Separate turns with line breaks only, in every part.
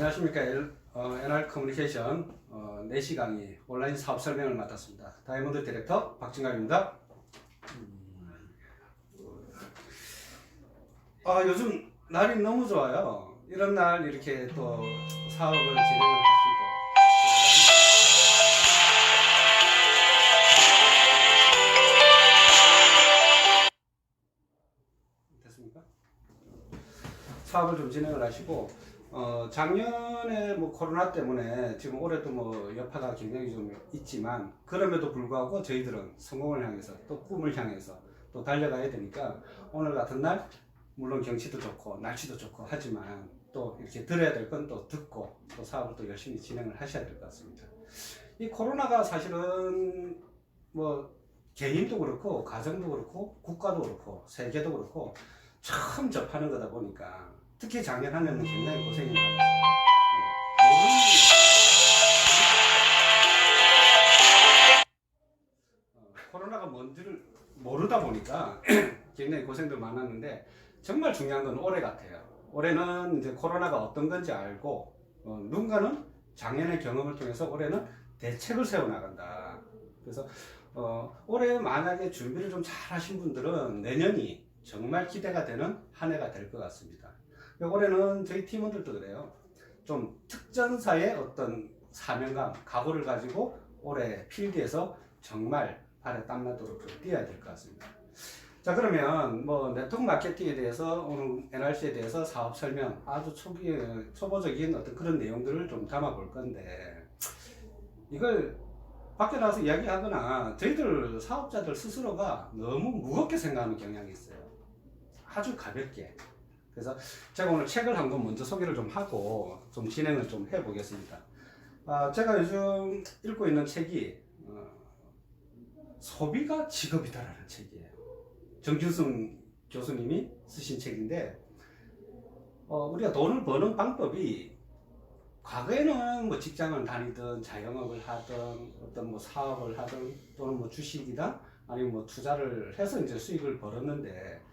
안녕하십니까. NR 커뮤니케이션 4시 강의 온라인 사업 설명을 맡았습니다. 다이아몬드 디렉터 박진감입니다. 요즘 날이 너무 좋아요. 이런 날 이렇게 또 사업을 진행을 하시고 됐습니까? 사업을 좀 진행을 하시고 작년에 뭐 코로나 때문에 지금 올해도 뭐 여파가 굉장히 좀 있지만 그럼에도 불구하고 저희들은 성공을 향해서 또 꿈을 향해서 또 달려가야 되니까 오늘 같은 날 물론 경치도 좋고 날씨도 좋고 하지만 또 이렇게 들어야 될 건 또 듣고 또 사업을 또 열심히 진행을 하셔야 될 것 같습니다. 이 코로나가 사실은 뭐 개인도 그렇고 가정도 그렇고 국가도 그렇고 세계도 그렇고 처음 접하는 거다 보니까 특히 작년 한 해는 굉장히 고생이 많았어요. 코로나가 뭔지를 모르다 보니까 굉장히 고생도 많았는데 정말 중요한 건 올해 같아요. 올해는 이제 코로나가 어떤 건지 알고 누군가는 작년의 경험을 통해서 올해는 대책을 세워나간다. 그래서 올해 만약에 준비를 좀 잘 하신 분들은 내년이 정말 기대가 되는 한 해가 될 것 같습니다. 올해는 저희 팀원들도 그래요. 좀 특전사의 어떤 사명감, 각오를 가지고 올해 필드에서 정말 발에 땀나도록 뛰어야 될 것 같습니다. 자, 그러면 뭐 네트워크 마케팅에 대해서 오늘 NRC에 대해서 사업 설명 아주 초보적인 어떤 그런 내용들을 좀 담아 볼 건데 이걸 밖에 나가서 이야기하거나 저희들 사업자들 스스로가 너무 무겁게 생각하는 경향이 있어요. 아주 가볍게. 그래서 제가 오늘 책을 한 권 먼저 소개를 좀 하고 좀 진행을 좀 해보겠습니다. 제가 요즘 읽고 있는 책이 소비가 직업이다라는 책이에요. 정준승 교수님이 쓰신 책인데 우리가 돈을 버는 방법이 과거에는 뭐 직장을 다니든 자영업을 하든 어떤 뭐 사업을 하든 또는 뭐 주식이다 아니면 뭐 투자를 해서 이제 수익을 벌었는데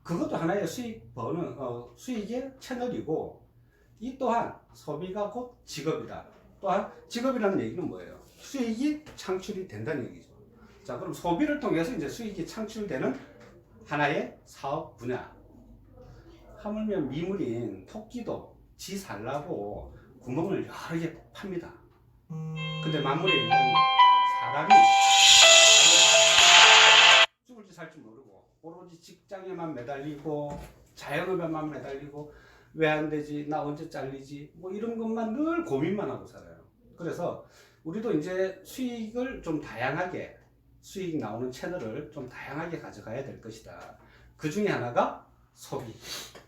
그것도 하나의 수익의 채널이고 이 또한 소비가 곧 직업이다. 또한 직업이라는 얘기는 뭐예요? 수익이 창출이 된다는 얘기죠. 자, 그럼 소비를 통해서 이제 수익이 창출되는 하나의 사업 분야. 하물며 미물인 토끼도 지 살라고 구멍을 여러 개 팝니다. 근데 만물의 인간이 사람이 죽을지 살지 모르고 오로지 직장에만 매달리고 자영업에만 매달리고 왜 안 되지? 나 언제 잘리지? 뭐 이런 것만 늘 고민만 하고 살아요. 그래서 우리도 이제 수익을 좀 다양하게 수익 나오는 채널을 좀 다양하게 가져가야 될 것이다. 그 중에 하나가 소비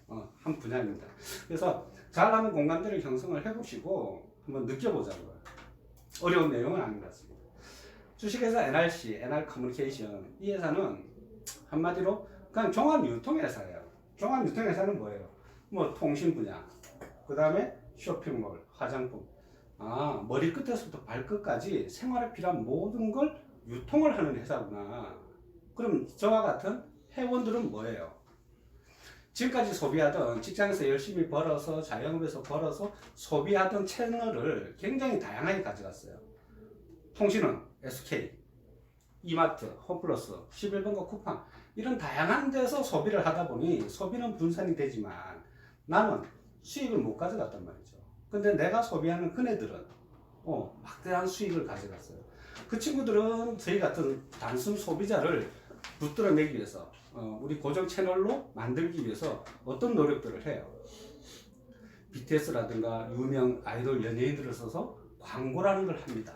한 분야입니다. 그래서 잘하는 공감대를 형성을 해보시고 한번 느껴보자고요. 어려운 내용은 아닌 것 같습니다. 주식회사 NRC, NR 커뮤니케이션 이 회사는 한마디로 그냥 종합유통회사예요. 종합유통회사는 뭐예요? 뭐 통신 분야, 그 다음에 쇼핑몰, 화장품, 머리 끝에서부터 발끝까지 생활에 필요한 모든 걸 유통을 하는 회사구나. 그럼 저와 같은 회원들은 뭐예요? 지금까지 소비하던 직장에서 열심히 벌어서 자영업에서 벌어서 소비하던 채널을 굉장히 다양하게 가져갔어요. 통신은 SK, 이마트, 홈플러스, 11번가 쿠팡 이런 다양한 데서 소비를 하다 보니 소비는 분산이 되지만 나는 수익을 못 가져갔단 말이죠. 근데 내가 소비하는 그네들은 막대한 수익을 가져갔어요. 그 친구들은 저희 같은 단순 소비자를 붙들어내기 위해서 우리 고정 채널로 만들기 위해서 어떤 노력들을 해요. BTS라든가 유명 아이돌 연예인들을 써서 광고라는 걸 합니다.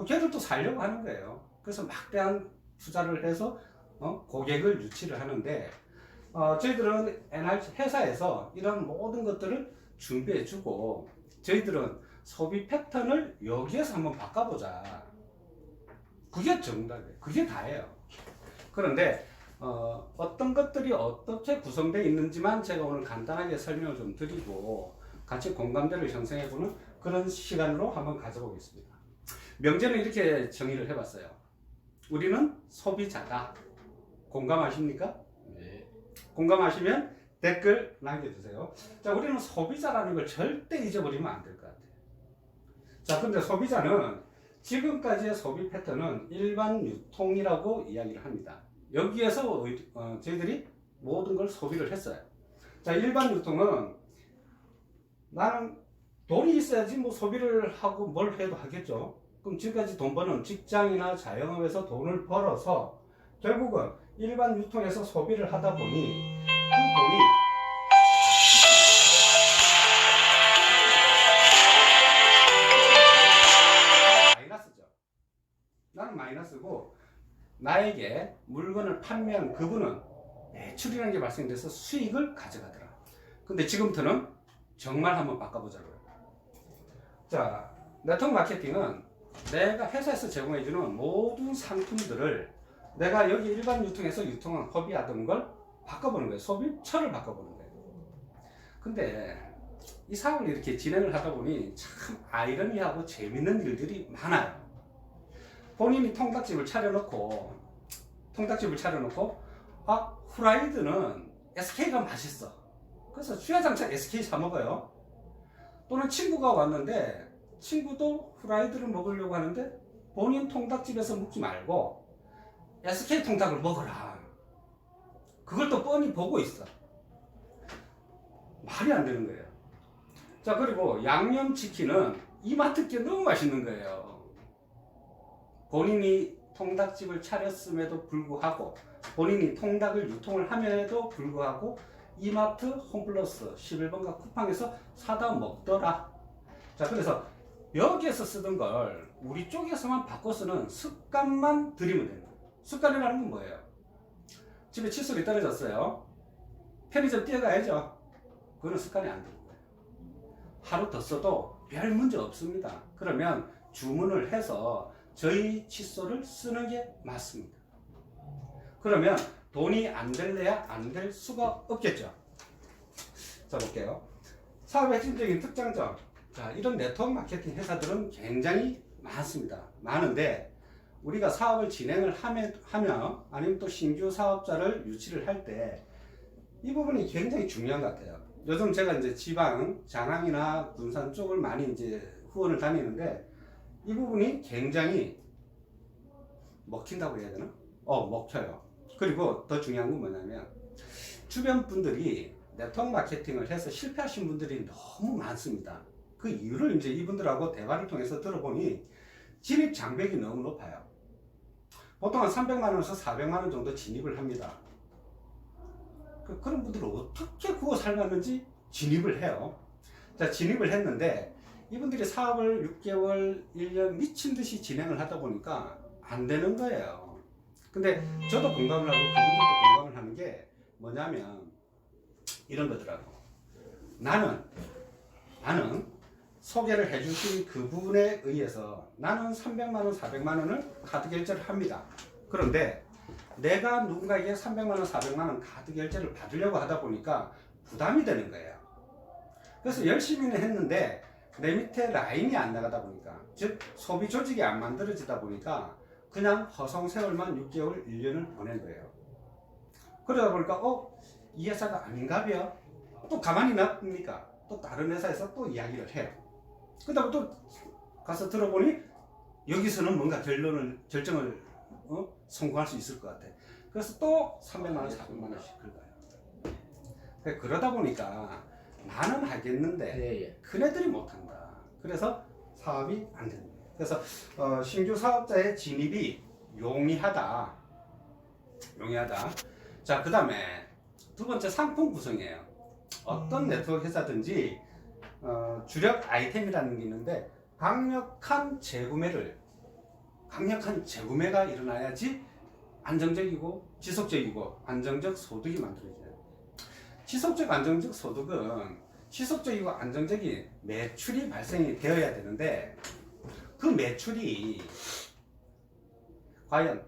걔들도 살려고 하는 거예요. 그래서 막대한 투자를 해서 고객을 유치를 하는데 저희들은 NRC 회사에서 이런 모든 것들을 준비해주고 저희들은 소비 패턴을 여기에서 한번 바꿔보자. 그게 정답이에요. 그게 다예요. 그런데 어떤 것들이 어떻게 구성되어 있는지만 제가 오늘 간단하게 설명을 좀 드리고 같이 공감대를 형성해보는 그런 시간으로 한번 가져보겠습니다. 명제는 이렇게 정의를 해봤어요. 우리는 소비자다. 공감하십니까? 네. 공감하시면 댓글 남겨주세요. 자, 우리는 소비자라는 걸 절대 잊어버리면 안 될 것 같아요. 자, 근데 소비자는 지금까지의 소비 패턴은 일반 유통이라고 이야기를 합니다. 여기에서 저희들이 모든 걸 소비를 했어요. 자, 일반 유통은 나는 돈이 있어야지 뭐 소비를 하고 뭘 해도 하겠죠. 그럼 지금까지 돈 버는 직장이나 자영업에서 돈을 벌어서 결국은 일반 유통에서 소비를 하다 보니 그 돈이 마이너스죠. 나는 마이너스고 나에게 물건을 판매한 그분은 매출이라는 게 발생돼서 수익을 가져가더라. 근데 지금부터는 정말 한번 바꿔보자고요. 자, 네트워크 마케팅은 내가 회사에서 제공해주는 모든 상품들을 내가 여기 일반 유통에서 유통한 소비하던 걸 바꿔보는 거예요. 소비처를 바꿔보는 거예요. 근데 이 사업을 이렇게 진행을 하다 보니 참 아이러니하고 재밌는 일들이 많아요. 본인이 통닭집을 차려놓고 아, 후라이드는 SK가 맛있어. 그래서 주야장차 SK 사 먹어요. 또는 친구가 왔는데 친구도 후라이드를 먹으려고 하는데 본인 통닭집에서 먹지 말고 SK 통닭을 먹어라. 그걸 또 뻔히 보고 있어. 말이 안 되는 거예요. 자, 그리고 양념치킨은 이마트 게 너무 맛있는 거예요. 본인이 통닭집을 차렸음에도 불구하고 본인이 통닭을 유통을 함에도 불구하고 이마트 홈플러스 11번가 쿠팡에서 사다 먹더라. 자, 그래서 여기에서 쓰던 걸 우리 쪽에서만 바꿔 쓰는 습관만 들이면 됩니다. 습관이라는 건 뭐예요? 집에 칫솔이 떨어졌어요. 편의점 뛰어가야죠. 그거는 습관이 안 되는 거예요. 하루 더 써도 별 문제 없습니다. 그러면 주문을 해서 저희 칫솔을 쓰는 게 맞습니다. 그러면 돈이 안 될래야 안 될 수가 없겠죠. 자, 볼게요. 사업의 핵심적인 특장점. 자, 이런 네트워크 마케팅 회사들은 굉장히 많습니다. 많은데 우리가 사업을 진행을 하며 아니면 또 신규 사업자를 유치를 할 때 이 부분이 굉장히 중요한 것 같아요. 요즘 제가 이제 지방, 장항이나 군산 쪽을 많이 이제 후원을 다니는데 이 부분이 굉장히 먹힌다고 해야 되나? 먹혀요. 그리고 더 중요한 건 뭐냐면 주변 분들이 네트워크 마케팅을 해서 실패하신 분들이 너무 많습니다. 그 이유를 이제 이분들하고 대화를 통해서 들어보니 진입 장벽이 너무 높아요. 보통 한 300만 원에서 400만 원 정도 진입을 합니다. 그런 분들은 어떻게 구워 삶았는지 진입을 해요. 자, 진입을 했는데 이분들이 사업을 6개월, 1년 미친 듯이 진행을 하다 보니까 안 되는 거예요. 근데 저도 공감을 하고 그분들도 공감을 하는 게 뭐냐면 이런 거더라고. 나는 소개를 해주신 그분에 의해서 나는 300만 원, 400만 원을 카드 결제를 합니다. 그런데 내가 누군가에게 300만 원, 400만 원 카드 결제를 받으려고 하다 보니까 부담이 되는 거예요. 그래서 열심히는 했는데 내 밑에 라인이 안 나가다 보니까, 즉 소비 조직이 안 만들어지다 보니까 그냥 허송세월만 6개월, 1년을 보낸 거예요. 그러다 보니까 이 회사가 아닌가벼? 또 가만히 놔둡니까? 또 다른 회사에서 또 이야기를 해요. 그러다가 또 가서 들어보니 여기서는 뭔가 결정을 성공할 수 있을 것 같아. 그래서 또 300만 원, 400만 원씩 긁어요. 그러다 보니까 나는 하겠는데 큰애들이 못한다. 그래서 사업이 안 됩니다. 그래서 신규 사업자의 진입이 용이하다. 자, 그 다음에 두 번째 상품 구성이에요. 어떤 네트워크 회사든지 주력 아이템이라는 게 있는데 강력한 재구매가 일어나야지 안정적이고 지속적이고 안정적 소득이 만들어져요. 지속적 안정적 소득은 지속적이고 안정적인 매출이 발생이 되어야 되는데 그 매출이 과연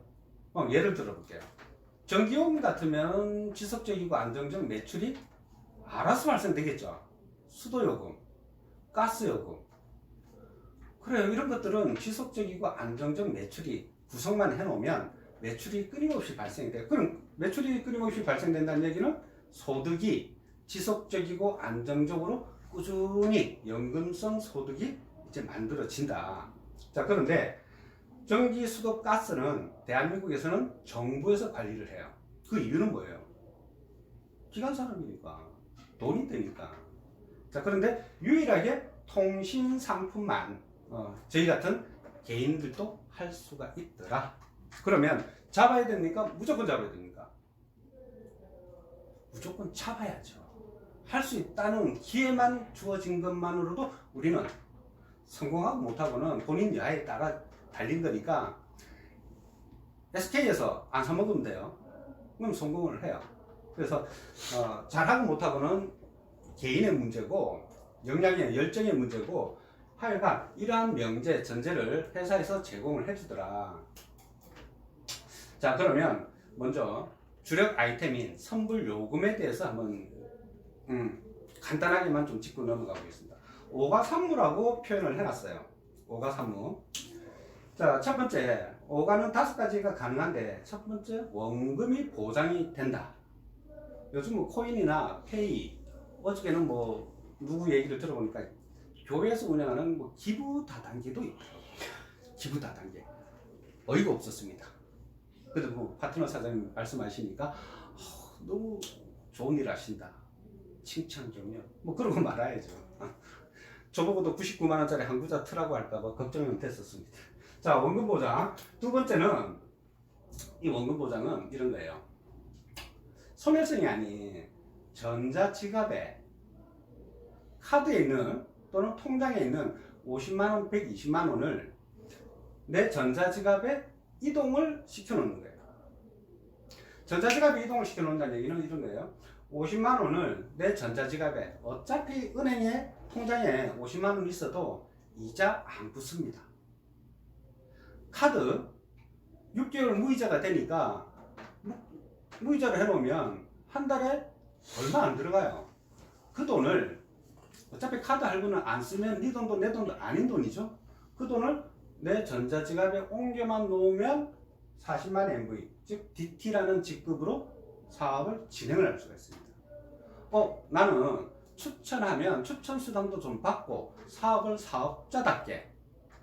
예를 들어 볼게요. 전기요금 같으면 지속적이고 안정적 매출이 알아서 발생되겠죠. 수도요금, 가스요금. 그래요. 이런 것들은 지속적이고 안정적 매출이 구성만 해놓으면 매출이 끊임없이 발생이 돼요. 그럼 매출이 끊임없이 발생된다는 얘기는 소득이 지속적이고 안정적으로 꾸준히 연금성 소득이 이제 만들어진다. 자, 그런데 전기, 수도, 가스는 대한민국에서는 정부에서 관리를 해요. 그 이유는 뭐예요? 기관 산업이니까, 돈이 되니까. 자, 그런데 유일하게 통신 상품만 저희 같은 개인들도 할 수가 있더라. 그러면 잡아야 됩니까? 무조건 잡아야 됩니까? 무조건 잡아야죠. 할 수 있다는 기회만 주어진 것만으로도 우리는 성공하고 못하고는 본인 여하에 따라 달린 거니까 SK에서 안 사먹으면 돼요. 그럼 성공을 해요. 그래서 잘하고 못하고는 개인의 문제고 역량의 열정의 문제고 하여간 이러한 명제, 전제를 회사에서 제공을 해주더라. 자, 그러면 먼저 주력 아이템인 선불 요금에 대해서 한번 간단하게만 좀 짚고 넘어가보겠습니다. 오가삼무라고 표현을 해놨어요. 오가삼무. 자, 첫 번째, 오가는 5가지가 가능한데 첫 번째, 원금이 보장이 된다. 요즘 뭐 코인이나 페이, 어저께는 뭐 누구 얘기를 들어보니까 교회에서 운영하는 뭐 기부 다단계도 있더라고요. 기부 다단계. 어이가 없었습니다. 그래도 뭐 파트너 사장님 말씀하시니까 너무 좋은 일 하신다. 칭찬 격려. 뭐 그러고 말아야죠. 저보고도 99만 원짜리 항구자 트라고 할까봐 걱정은 됐었습니다. 자, 원금 보장. 두 번째는 이 원금 보장은 이런 거예요. 소멸성이 아닌 전자지갑에 카드에 있는 또는 통장에 있는 50만 원, 120만 원을 내 전자지갑에 이동을 시켜놓는 거예요. 전자지갑에 이동을 시켜놓는다는 얘기는 이런 거예요. 50만 원을 내 전자지갑에 어차피 은행에 통장에 50만 원 있어도 이자 안 붙습니다. 카드 6개월 무이자가 되니까 무이자를 해놓으면 한 달에 얼마 안 들어가요. 그 돈을 어차피 카드 할부는 안 쓰면 네 돈도 내 돈도 아닌 돈이죠. 그 돈을 내 전자지갑에 옮겨만 놓으면 40만 MV, 즉 DT라는 직급으로 사업을 진행을 할 수가 있습니다. 나는 추천하면 추천 수당도 좀 받고 사업을 사업자답게,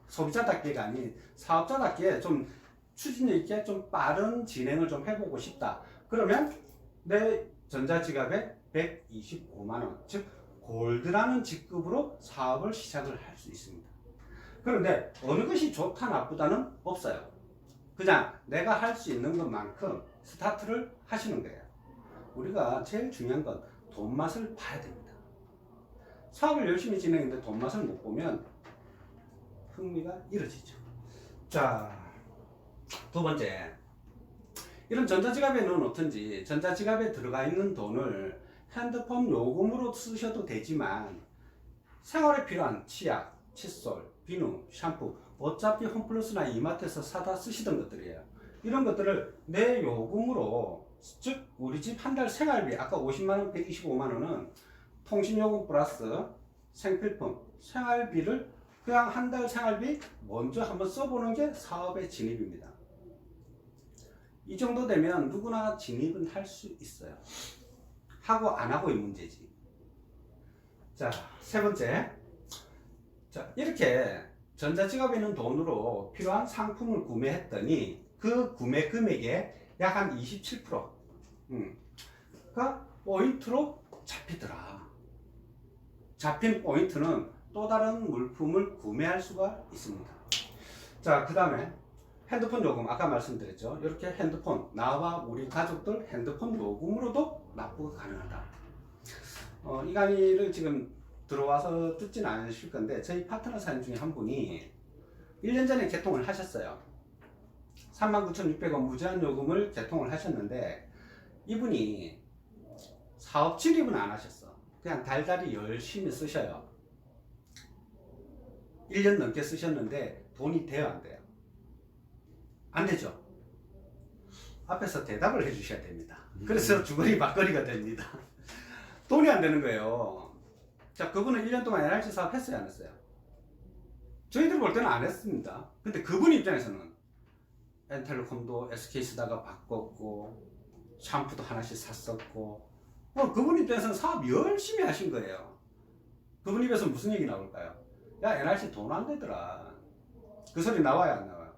소비자답게가 아닌 사업자답게 좀 추진력 있게 좀 빠른 진행을 좀 해보고 싶다. 그러면 내 전자지갑에 125만 원, 즉 골드라는 직급으로 사업을 시작을 할 수 있습니다. 그런데 어느 것이 좋다 나쁘다는 없어요. 그냥 내가 할 수 있는 것만큼 스타트를 하시는 거예요. 우리가 제일 중요한 건 돈 맛을 봐야 됩니다. 사업을 열심히 진행했는데 돈 맛을 못 보면 흥미가 잃어지죠. 자, 두 번째, 이런 전자지갑에는 어떤지 전자지갑에 들어가 있는 돈을 핸드폰 요금으로 쓰셔도 되지만 생활에 필요한 치약, 칫솔, 비누, 샴푸, 어차피 홈플러스나 이마트에서 사다 쓰시던 것들이에요. 이런 것들을 내 요금으로, 즉 우리 집 한 달 생활비, 아까 50만원, 125만원은 통신요금 플러스 생필품, 생활비를 그냥 한 달 생활비 먼저 한번 써보는 게 사업의 진입입니다. 이 정도 되면 누구나 진입은 할 수 있어요. 하고 안 하고의 문제지. 자, 세 번째. 자, 이렇게 전자지갑에 있는 돈으로 필요한 상품을 구매했더니 그 구매 금액의 약 한 27%가 포인트로 잡히더라. 잡힌 포인트는 또 다른 물품을 구매할 수가 있습니다. 자, 그 다음에 핸드폰 요금, 아까 말씀드렸죠. 이렇게 핸드폰, 나와 우리 가족들 핸드폰 요금으로도 납부가 가능하다. 이 강의를 지금 들어와서 듣지는 않으실 건데 저희 파트너 사장님 중에 한 분이 1년 전에 개통을 하셨어요. 39,600원 무제한 요금을 개통을 하셨는데 이분이 사업 진입은 안 하셨어. 그냥 달달이 열심히 쓰셔요. 1년 넘게 쓰셨는데 돈이 돼요, 안 돼요? 안 되죠. 앞에서 대답을 해주셔야 됩니다. 그래서 주거리 막거리가 됩니다. 돈이 안 되는 거예요. 자, 그분은 1년 동안 NRC 사업 했어요, 안 했어요? 저희들 볼 때는 안 했습니다. 근데 그분 입장에서는 엔텔레콤도 SK 쓰다가 바꿨고 샴푸도 하나씩 샀었고 그분 입장에서는 사업 열심히 하신 거예요. 그분 입에서 무슨 얘기 나올까요? 야, NRC 돈 안 되더라. 그 소리 나와요, 안 나와요?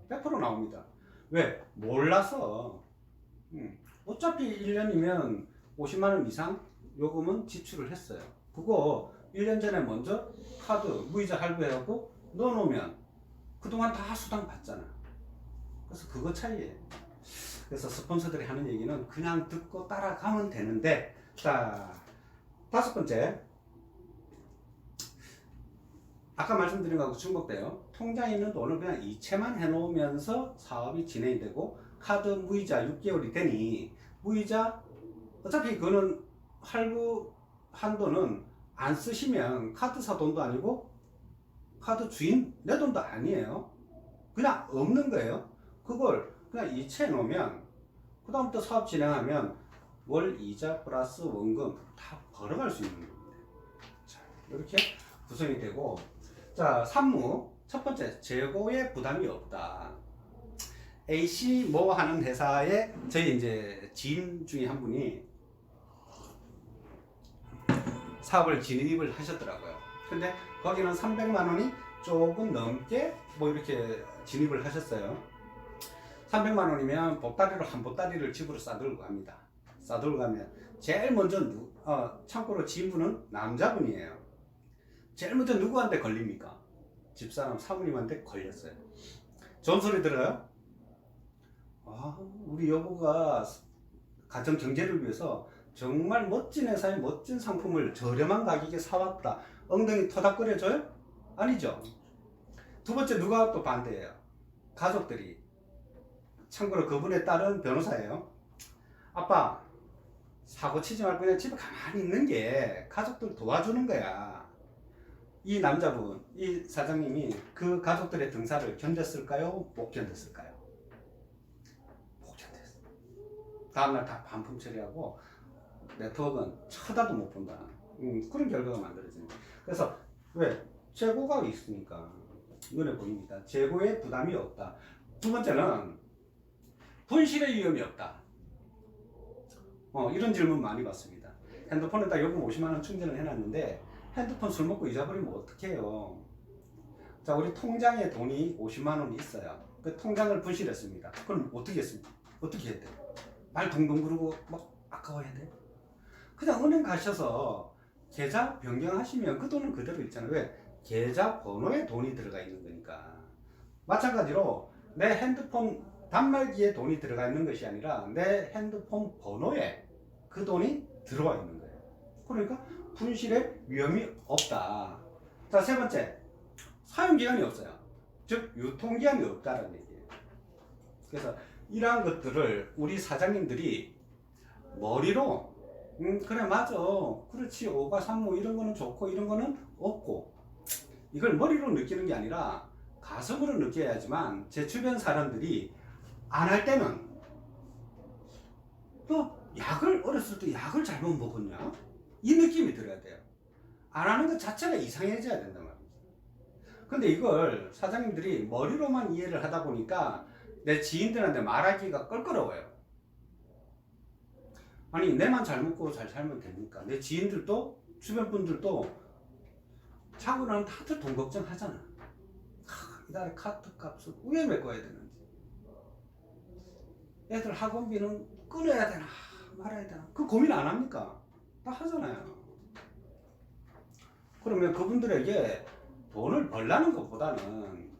100% 나옵니다. 왜? 몰라서. 어차피 1년이면 50만 원 이상 요금은 지출을 했어요. 그거 1년 전에 먼저 카드 무이자 할부해갖고 넣어놓으면 그동안 다 수당 받잖아. 그래서 그거 차이예요. 그래서 스폰서들이 하는 얘기는 그냥 듣고 따라가면 되는데, 자, 5번째. 아까 말씀드린 거하고 중복돼요. 통장에 있는 돈을 그냥 이체만 해놓으면서 사업이 진행이 되고, 카드 무이자 6개월이 되니 무이자 어차피 그거는 할부 한도는 안 쓰시면 카드사 돈도 아니고 카드 주인 내 돈도 아니에요. 그냥 없는 거예요. 그걸 그냥 이체해 놓으면 그 다음부터 사업 진행하면 월 이자 플러스 원금 다 벌어갈 수 있는 겁니다. 자, 이렇게 구성이 되고, 자, 산무 첫 번째, 재고에 부담이 없다. AC 뭐 하는 회사에 저희 이제 지인 중에 한 분이 사업을 진입을 하셨더라고요. 근데 거기는 300만 원이 조금 넘게 뭐 이렇게 진입을 하셨어요. 300만 원이면 보따리로 한 보따리를 집으로 싸들고 갑니다. 싸들고 가면 제일 먼저 참고로 지인분은 남자분이에요. 제일 먼저 누구한테 걸립니까? 집사람 사모님한테 걸렸어요. 좋은 소리 들어요? 우리 여보가 가정 경제를 위해서 정말 멋진 회사의 멋진 상품을 저렴한 가격에 사왔다. 엉덩이 터닥거려줘요? 아니죠. 두 번째, 누가 또 반대해요? 가족들이. 참고로 그분의 딸은 변호사예요. 아빠, 사고 치지 말고 그냥 집에 가만히 있는 게 가족들 도와주는 거야. 이 남자분, 이 사장님이 그 가족들의 등사를 견뎠을까요? 못 견뎠을까요? 못 견뎠어요. 다음날 다 반품 처리하고 네트워크는 쳐다도 못 본다. 그런 결과가 만들어집니다. 그래서 왜? 재고가 있으니까 눈에 보입니다. 재고에 부담이 없다. 두 번째는 분실의 위험이 없다. 이런 질문 많이 받습니다. 핸드폰에다 요금 50만 원 충전을 해놨는데 핸드폰 술 먹고 잊어버리면 어떡해요? 자, 우리 통장에 돈이 50만 원이 있어요. 그 통장을 분실했습니다. 그럼 어떻게 했습니까? 어떻게 해야 돼요? 말 동동 구르고 막 아까워야 돼요? 그냥 은행 가셔서 계좌 변경하시면 그 돈은 그대로 있잖아요. 왜? 계좌 번호에 돈이 들어가 있는 거니까. 마찬가지로 내 핸드폰 단말기에 돈이 들어가 있는 것이 아니라 내 핸드폰 번호에 그 돈이 들어와 있는 거예요. 그러니까 분실의 위험이 없다. 자, 세 번째, 사용기간이 없어요. 즉 유통기한이 없다는 얘기예요. 그래서 이러한 것들을 우리 사장님들이 머리로 그래 맞아, 그렇지, 오가삼무 이런 거는 좋고 이런 거는 없고, 이걸 머리로 느끼는 게 아니라 가슴으로 느껴야지만 제 주변 사람들이 안 할 때는 너 약을 어렸을 때 약을 잘못 먹었냐? 이 느낌이 들어야 돼요. 안 하는 것 자체가 이상해져야 된단 말이죠. 근데 이걸 사장님들이 머리로만 이해를 하다 보니까 내 지인들한테 말하기가 껄끄러워요. 아니, 내만 잘 먹고 잘 살면 됩니까? 내 지인들도 주변 분들도 자고 나면 다들 돈 걱정하잖아. 이달에 카드 값을 왜 메꿔야 되는지, 애들 학원비는 끊어야 되나 말아야 되나, 그 고민 안 합니까? 다 하잖아요. 그러면 그분들에게 돈을 벌라는 것보다는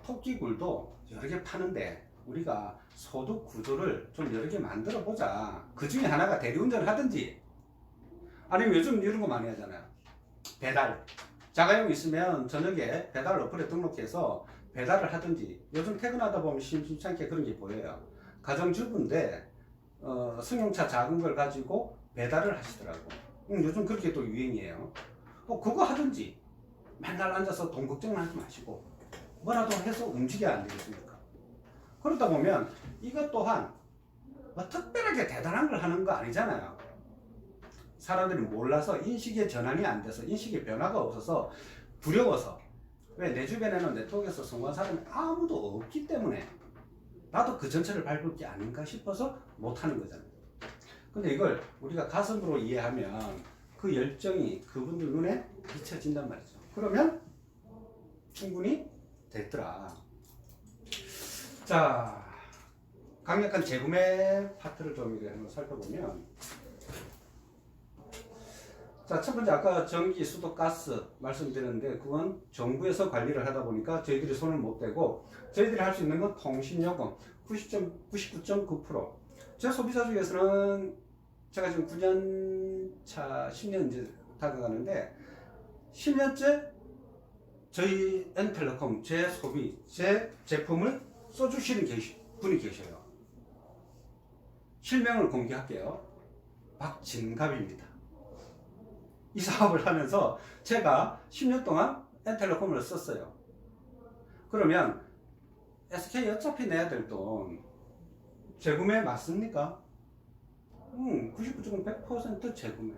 토끼굴도 여러 개 파는데 우리가 소득 구조를 좀 여러 개 만들어 보자. 그 중에 하나가 대리운전을 하든지, 아니면 요즘 이런 거 많이 하잖아요. 배달. 자가용 있으면 저녁에 배달 어플에 등록해서 배달을 하든지, 요즘 퇴근하다 보면 심심찮게 그런 게 보여요. 가정주부인데 승용차 작은 걸 가지고 배달을 하시더라고. 요즘 그렇게 또 유행이에요. 그거 하든지, 맨날 앉아서 돈 걱정을 하지 마시고 뭐라도 해서 움직여야 안 되겠습니까? 그러다 보면 이것 또한 뭐 특별하게 대단한 걸 하는 거 아니잖아요. 사람들이 몰라서 인식의 전환이 안 돼서, 인식의 변화가 없어서 두려워서, 왜? 내 주변에는 네트워크에서 성공한 사람이 아무도 없기 때문에 나도 그 전체를 밟을 게 아닌가 싶어서 못하는 거잖아요. 근데 이걸 우리가 가슴으로 이해하면 그 열정이 그분들 눈에 비춰진단 말이죠. 그러면 충분히 됐더라. 자, 강력한 재구매 파트를 좀 이렇게 한번 살펴보면, 자, 첫 번째 아까 전기, 수도, 가스 말씀드렸는데 그건 정부에서 관리를 하다 보니까 저희들이 손을 못 대고 저희들이 할 수 있는 건 통신요금 99.9%. 제 소비자 중에서는 제가 지금 9년 차 10년 이제 다가가는데 10년째 저희 N텔레콤 제 소비, 제 제품을 써주시는 분이 계셔요. 실명을 공개할게요. 박진갑입니다. 이 사업을 하면서 제가 10년 동안 N텔레콤을 썼어요. 그러면 SK 어차피 내야 될 돈 재구매 맞습니까? 99.100% 재구매.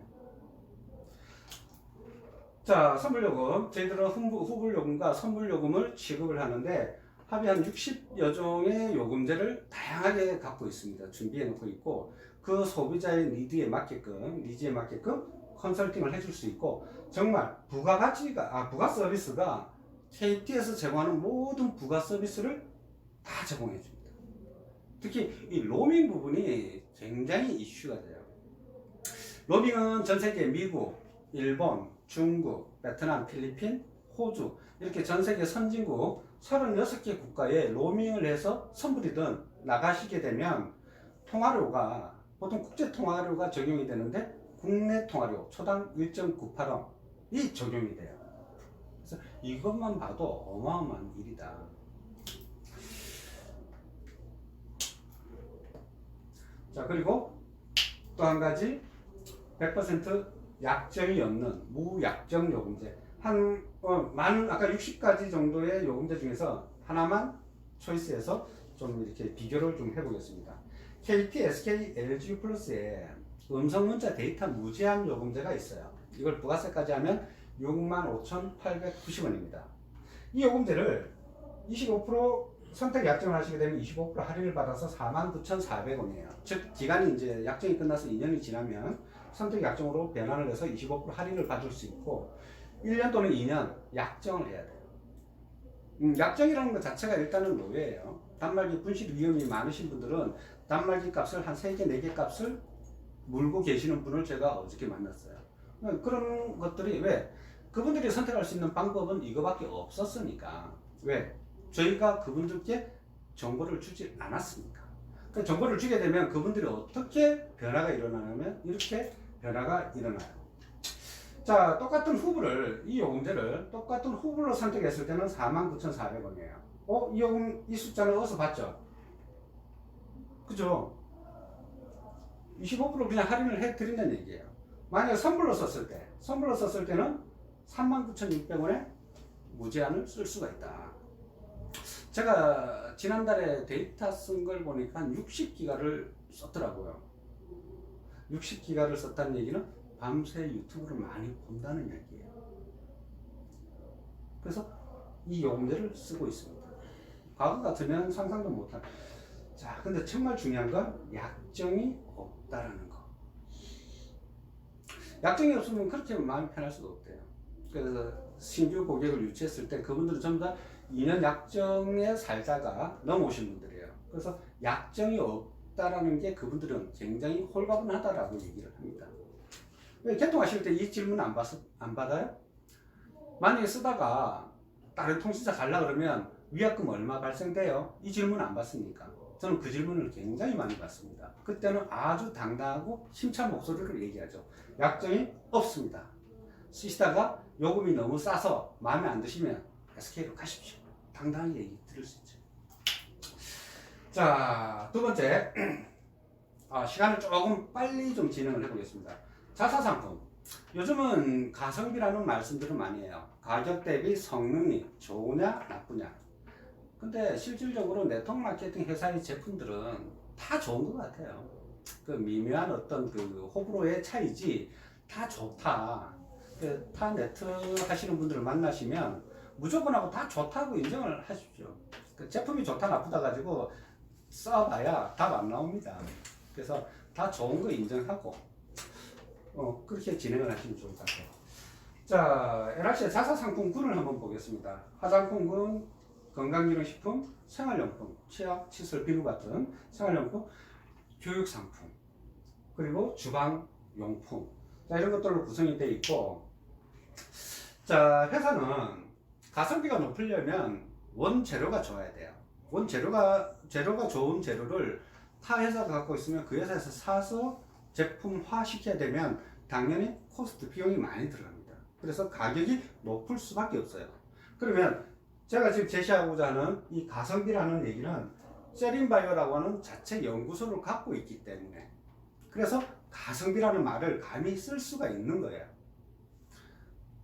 자, 선불요금. 저희들은 후불요금과 선불요금을 지급을 하는데 합의 한 60여 종의 요금제를 다양하게 갖고 있습니다. 준비해 놓고 있고 그 소비자의 니즈에 맞게끔 컨설팅을 해줄 수 있고 정말 부가 서비스가 KT에서 제공하는 모든 부가 서비스를 다 제공해 줍니다. 특히 이 로밍 부분이 굉장히 이슈가 돼요. 로밍은 전 세계 미국, 일본, 중국, 베트남, 필리핀, 호주 이렇게 전 세계 선진국 36개 국가에 로밍을 해서 선불이든 나가시게 되면 통화료가 보통 국제 통화료가 적용이 되는데 국내 통화료 초당 1.98원이 적용이 돼요. 그래서 이것만 봐도 어마어마한 일이다. 자, 그리고 또 한 가지 100% 약정이 없는 무약정 요금제. 많은 아까 60가지 정도의 요금제 중에서 하나만 초이스해서 좀 이렇게 비교를 좀 해보겠습니다. KT, SK, LG 플러스에 음성 문자 데이터 무제한 요금제가 있어요. 이걸 부가세까지 하면 65,890원입니다. 이 요금제를 25% 선택 약정을 하시게 되면 25% 할인을 받아서 49,400원이에요. 즉 기간이 이제 약정이 끝나서 2년이 지나면 선택 약정으로 변환을 해서 25% 할인을 받을 수 있고 1년 또는 2년 약정을 해야 돼요. 약정이라는 것 자체가 일단은 노예예요. 단말기 분실 위험이 많으신 분들은 단말기 값을 한 3개, 4개 값을 물고 계시는 분을 제가 어저께 만났어요. 그런 것들이 왜? 그분들이 선택할 수 있는 방법은 이거밖에 없었으니까. 왜? 저희가 그분들께 정보를 주지 않았습니까? 그 정보를 주게 되면 그분들이 어떻게 변화가 일어나냐면 이렇게 변화가 일어나요. 자, 똑같은 후불을, 이 요금제를 똑같은 후불로 선택했을 때는 49,400원이에요. 이 숫자는 어디서 봤죠? 그죠? 25% 그냥 할인을 해드린다는 얘기예요. 만약에 선불로 썼을 때는 39,600원에 무제한을 쓸 수가 있다. 제가 지난달에 데이터 쓴 걸 보니까 한 60기가를 썼더라고요. 60기가를 썼다는 얘기는 밤새 유튜브를 많이 본다는 얘기예요. 그래서 이 요금제를 쓰고 있습니다. 과거 같으면 상상도 못할. 자, 근데 정말 중요한 건 약정이 없다라는 거. 약정이 없으면 그렇게 마음이 편할 수가 없대요. 그래서 신규 고객을 유치했을 때 그분들은 전부 다 2년 약정에 살다가 넘어오신 분들이에요. 그래서 약정이 없다라는 게 그분들은 굉장히 홀가분하다라고 얘기를 합니다. 왜 개통하실 때 이 질문 안 받아요? 만약에 쓰다가 다른 통신사 가려고 그러면 위약금 얼마 발생돼요? 이 질문 안 받습니까? 저는 그 질문을 굉장히 많이 받습니다. 그때는 아주 당당하고 심찬 목소리로 얘기하죠. 약정이 없습니다. 쓰시다가 요금이 너무 싸서 마음에 안 드시면 SK로 가십시오. 당당하게 얘기 들을 수 있죠. 자, 두 번째. 시간을 조금 빨리 좀 진행을 해보겠습니다. 자사상품. 요즘은 가성비라는 말씀들을 많이 해요. 가격 대비 성능이 좋으냐 나쁘냐. 근데 실질적으로 네트워크 마케팅 회사의 제품들은 다 좋은 것 같아요. 그 미묘한 어떤 그 호불호의 차이지 다 좋다. 타 네트 하시는 분들을 만나시면 무조건 하고 다 좋다고 인정을 하십시오. 그 제품이 좋다 나쁘다 가지고 써봐야 답 안 나옵니다. 그래서 다 좋은 거 인정하고 그렇게 진행을 하시면 좋을 것 같아요. 자, NRC의 자사상품군을 한번 보겠습니다. 화장품군, 건강기능식품, 생활용품, 치약, 칫솔, 비누 같은 생활용품, 교육상품, 그리고 주방용품. 자, 이런 것들로 구성이 되어 있고, 자, 회사는 가성비가 높으려면 원재료가 좋아야 돼요. 재료가 좋은 재료를 타 회사가 갖고 있으면 그 회사에서 사서 제품화 시켜야 되면 당연히 코스트 비용이 많이 들어갑니다. 그래서 가격이 높을 수밖에 없어요. 그러면 제가 지금 제시하고자 하는 이 가성비라는 얘기는 세린바이오라고 하는 자체 연구소를 갖고 있기 때문에, 그래서 가성비라는 말을 감히 쓸 수가 있는 거예요.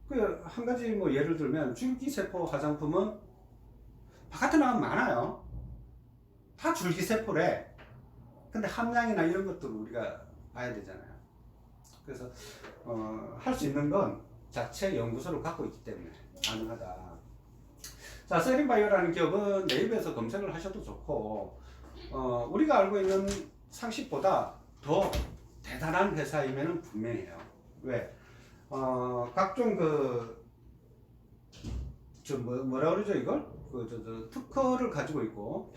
그 한 가지 뭐 예를 들면 줄기세포 화장품은 바깥에 나가면 많아요. 다 줄기세포래. 근데 함량이나 이런 것들을 우리가 봐야 되잖아요. 그래서 할 수 있는 건 자체 연구소를 갖고 있기 때문에 가능하다. 자, 세린바이오라는 기업은 네이버에서 검색을 하셔도 좋고, 우리가 알고 있는 상식보다 더 대단한 회사임에는 분명해요. 왜? 각종 뭐라 그러죠 이걸? 특허를 가지고 있고,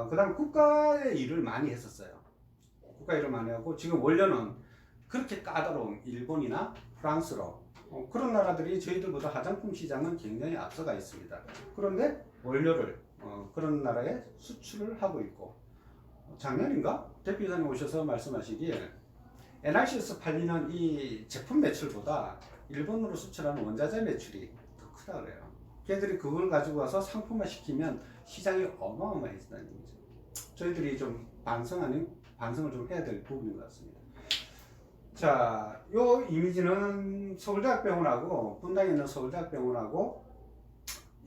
그 다음 국가의 일을 많이 했었어요. 국가 일을 많이 하고, 지금 원료는 그렇게 까다로운 일본이나 프랑스로, 그런 나라들이 저희들보다 화장품 시장은 굉장히 앞서가 있습니다. 그런데 원료를 그런 나라에 수출을 하고 있고, 작년인가? 대표이사님 오셔서 말씀하시기에 NRC에서 팔리는 이 제품 매출보다 일본으로 수출하는 원자재 매출이 더 크다 그래요. 걔들이 그걸 가지고 와서 상품화 시키면 시장이 어마어마해진다는 얘기죠. 저희들이 좀 반성을 좀 해야 될 부분인 것 같습니다. 자, 요 이미지는 서울대학병원하고, 분당에 있는 서울대학병원하고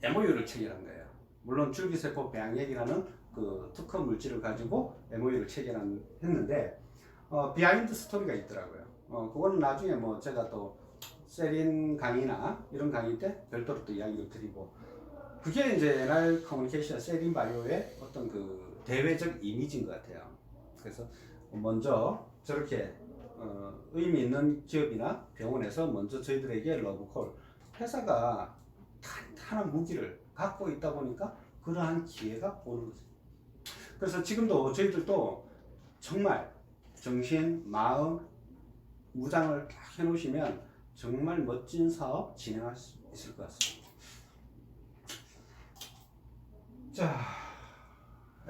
MOU를 체결한 거예요. 물론 줄기세포 배양액이라는 그 특허 물질을 가지고 MOU를 체결했는데, 비하인드 스토리가 있더라고요. 그거는 나중에 뭐 제가 또 세린 강의나 이런 강의 때 별도로 또 이야기를 드리고, 그게 이제 NR 커뮤니케이션 세린 바이오의 어떤 그 대외적 이미지인 것 같아요. 그래서 먼저 저렇게 의미 있는 기업이나 병원에서 먼저 저희들에게 러브콜, 회사가 탄탄한 무기를 갖고 있다 보니까 그러한 기회가 오는 거죠. 그래서 지금도 저희들도 정말 정신, 마음, 무장을 딱 해놓으시면 정말 멋진 사업 진행할 수 있을 것 같습니다. 자,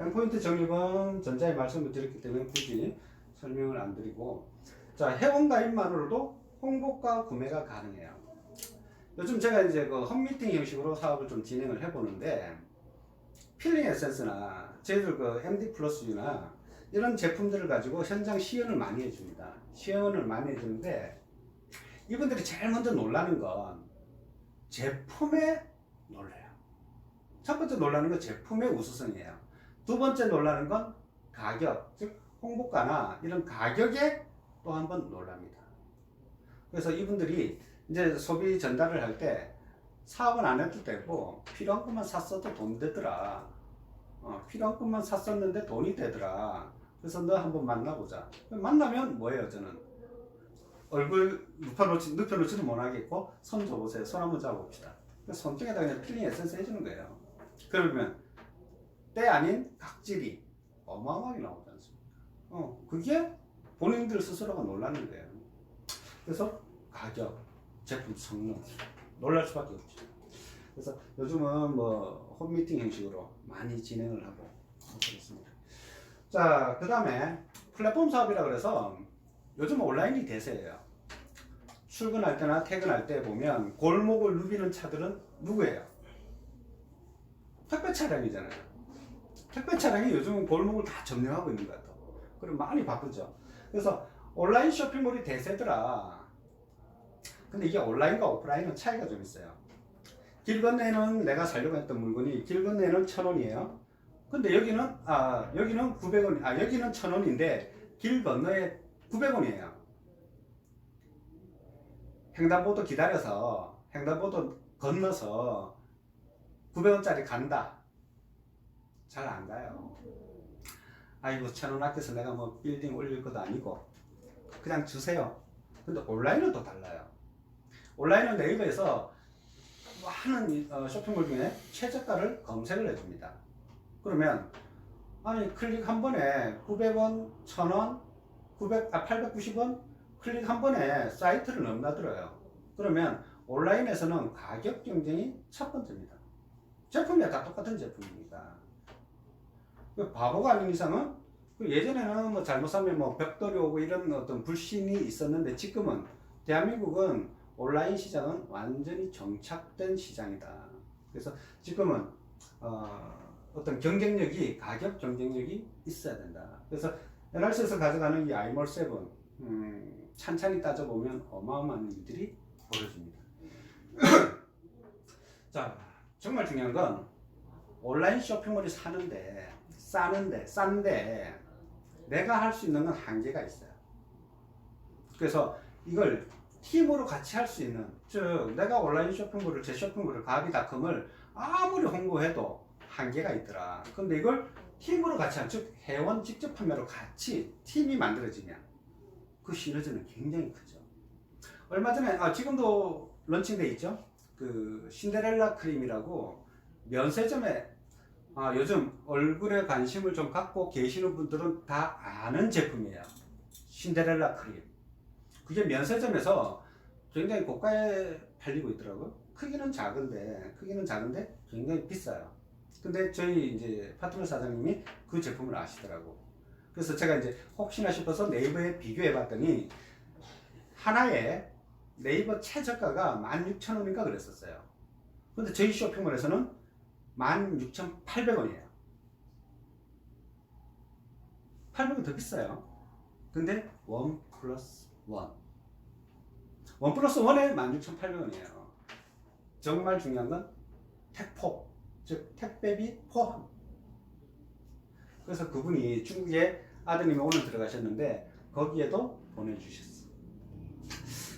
end포인트 적립은 전자에 말씀을 드렸기 때문에 굳이 설명을 안 드리고, 자, 회원가입만으로도 홍보가 구매가 가능해요. 요즘 제가 이제 그 홈미팅 형식으로 사업을 좀 진행을 해보는데, 필링 에센스나 저희들 그 MD 플러스 U나 이런 제품들을 가지고 현장 시연을 많이 해줍니다. 시연을 많이 해주는데, 이분들이 제일 먼저 놀라는 건 제품에 놀래요. 첫 번째 놀라는 건 제품의 우수성이에요. 두 번째 놀라는 건 가격, 즉 홍보가나 이런 가격에 또 한 번 놀랍니다. 그래서 이분들이 이제 소비 전달을 할 때 사업은 안 해도 되고, 필요한 것만 샀어도 돈 되더라. 필요한 것만 샀었는데 돈이 되더라. 그래서 너 한번 만나보자. 만나면 뭐예요? 저는 얼굴 눕혀놓지도 못하겠고, 손 줘보세요. 손 한번 잡아봅시다. 손등에다 그냥 필링 에센스 해주는 거예요. 그러면 때 아닌 각질이 어마어마하게 나오지 않습니까? 그게 본인들 스스로가 놀라는 거예요. 그래서 가격, 제품 성능 놀랄 수밖에 없죠. 그래서 요즘은 뭐 홈미팅 형식으로 많이 진행을 하고 그렇습니다. 자, 그 다음에 플랫폼 사업이라 그래서 요즘 온라인이 대세예요. 출근할 때나 퇴근할 때 보면 골목을 누비는 차들은 누구예요? 택배 차량이잖아요. 택배 차량이 요즘은 골목을 다 점령하고 있는 것 같아요. 그리고 많이 바쁘죠. 그래서 온라인 쇼핑몰이 대세더라. 근데 이게 온라인과 오프라인은 차이가 좀 있어요. 길 건너에는 내가 사려고 했던 물건이 길 건너에는 1,000원이에요. 근데 여기는 900원, 여기는 1,000원인데 길 건너에 900원이에요. 횡단보도 기다려서 횡단보도 건너서 900원짜리 간다. 잘 안 가요. 아이고 1,000원 아껴서 내가 뭐 빌딩 올릴 것도 아니고 그냥 주세요. 근데 온라인은 또 달라요. 온라인은 네이버에서 많은 쇼핑몰 중에 최저가를 검색을 해줍니다. 그러면 아니 클릭 한 번에 900원, 1,000원, 890원 클릭 한 번에 사이트를 넘나들어요. 그러면 온라인에서는 가격 경쟁이 첫 번째입니다. 제품이 다 똑같은 제품이니까. 그 바보가 아닌 이상은 예전에는 뭐 잘못 사면 뭐 벽돌이 오고 이런 어떤 불신이 있었는데 지금은 대한민국은 온라인 시장은 완전히 정착된 시장이다. 그래서 지금은 어떤 경쟁력이 가격 경쟁력이 있어야 된다. 그래서 NRC에서 가져가는 이 아이몰 7 찬찬히 따져보면 어마어마한 일들이 벌어집니다. 자, 정말 중요한 건 온라인 쇼핑몰이 싼데 내가 할 수 있는 건 한계가 있어요. 그래서 이걸 팀으로 같이 할 수 있는, 즉 내가 온라인 쇼핑몰을 제 쇼핑몰을 가비닷컴을 아무리 홍보해도 한계가 있더라. 근데 이걸 팀으로 같이 한, 즉 회원 직접 판매로 같이 팀이 만들어지면 그 시너지는 굉장히 크죠. 얼마 전에 지금도 런칭돼 있죠. 그 신데렐라 크림이라고 면세점에 요즘 얼굴에 관심을 좀 갖고 계시는 분들은 다 아는 제품이에요. 신데렐라 크림. 그게 면세점에서 굉장히 고가에 팔리고 있더라고요. 크기는 작은데 굉장히 비싸요. 근데 저희 이제 파트너 사장님이 그 제품을 아시더라고. 그래서 제가 이제 혹시나 싶어서 네이버에 비교해 봤더니 하나에 네이버 최저가가 16,000원인가 그랬었어요. 근데 저희 쇼핑몰에서는 16,800원이에요. 800원 더 비싸요. 근데 1 플러스 1. 1 플러스 1에 16,800원이에요. 정말 중요한 건 택포, 즉 택배비 포함. 그래서 그분이 중국에 아드님이 오늘 들어가셨는데 거기에도 보내주셨어요.